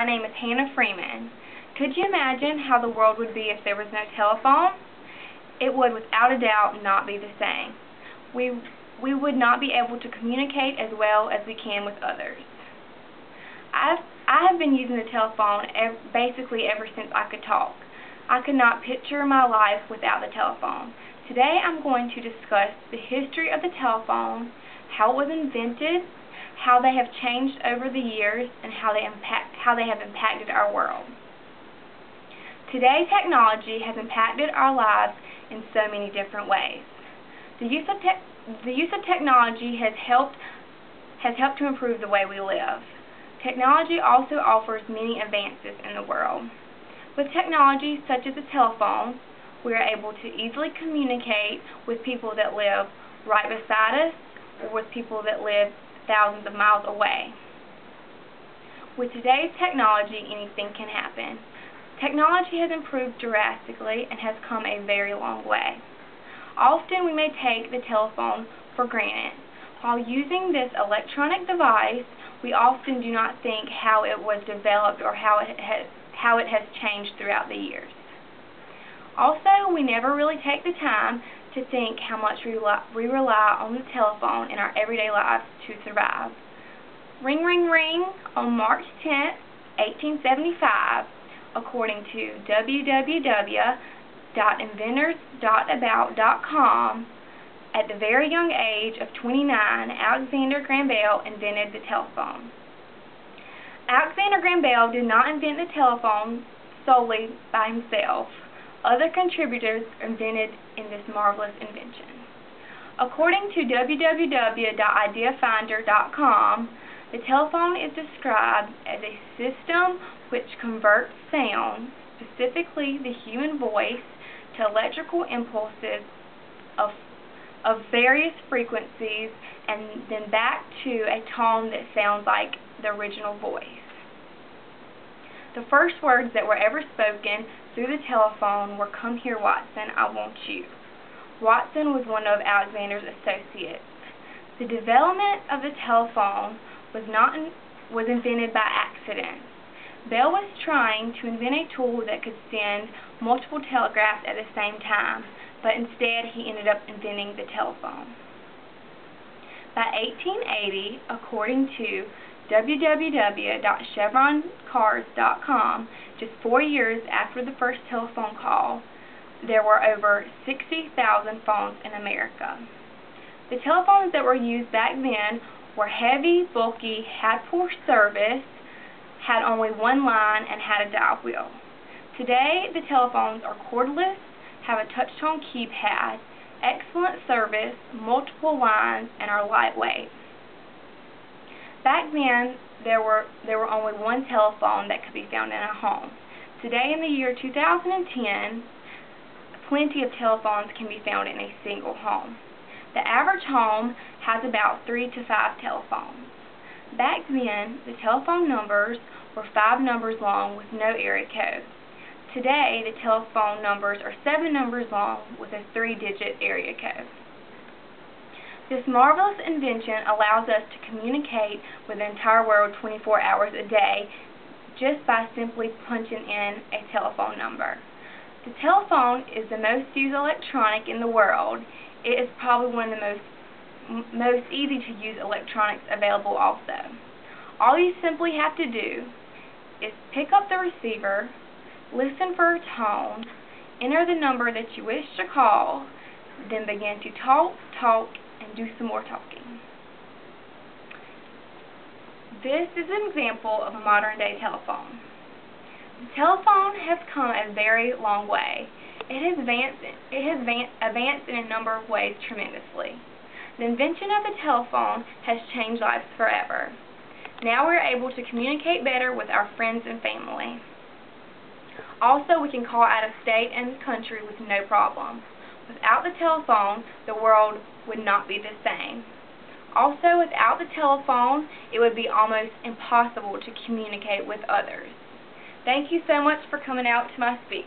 my name is Hannah Freeman. Could you imagine how the world would be if there was no telephone? It would, without a doubt, not be the same. We would not be able to communicate as well as we can with others. I have been using the telephone basically ever since I could talk. I could not picture my life without the telephone. Today I'm going to discuss the history of the telephone, how it was invented, how they have changed over the years, and how they have impacted our world. Today, technology has impacted our lives in so many different ways. The use of technology has helped to improve the way we live. Technology also offers many advances in the world. With technology such as the telephone, we are able to easily communicate with people that live right beside us or with people that live thousands of miles away. With today's technology, anything can happen. Technology has improved drastically and has come a very long way. Often we may take the telephone for granted. While using this electronic device, we often do not think how it was developed or how it has changed throughout the years. Also, we never really take the time to think how much we rely on the telephone in our everyday lives to survive. Ring, ring, ring on March 10th, 1875, according to www.inventors.about.com, at the very young age of 29, Alexander Graham Bell invented the telephone. Alexander Graham Bell did not invent the telephone solely by himself. Other contributors invented in this marvelous invention. According to www.ideafinder.com, the telephone is described as a system which converts sound, specifically the human voice, to electrical impulses of various frequencies and then back to a tone that sounds like the original voice. The first words that were ever spoken through the telephone were, "Come here, Watson, I want you." Watson was one of Alexander's associates. The development of the telephone was invented by accident. Bell was trying to invent a tool that could send multiple telegraphs at the same time, but instead he ended up inventing the telephone. By 1880, according to www.chevroncars.com, just 4 years after the first telephone call, there were over 60,000 phones in America. The telephones that were used back then were heavy, bulky, had poor service, had only one line, and had a dial wheel. Today, the telephones are cordless, have a touch-tone keypad, excellent service, multiple lines, and are lightweight. Back then, there were only one telephone that could be found in a home. Today, in the year 2010, plenty of telephones can be found in a single home. The average home has about 3 to 5 telephones. Back then, the telephone numbers were 5 numbers long with no area code. Today, the telephone numbers are 7 numbers long with a 3-digit area code. This marvelous invention allows us to communicate with the entire world 24 hours a day just by simply punching in a telephone number. The telephone is the most used electronic in the world. It is probably one of the most easy to use electronics available also. All you simply have to do is pick up the receiver, listen for a tone, enter the number that you wish to call, then begin to talk, and do some more talking. This is an example of a modern-day telephone. The telephone has come a very long way. It has advanced in a number of ways tremendously. The invention of the telephone has changed lives forever. Now we are able to communicate better with our friends and family. Also, we can call out of state and country with no problem. Without the telephone, the world would not be the same. Also, without the telephone, it would be almost impossible to communicate with others. Thank you so much for coming out to my speech.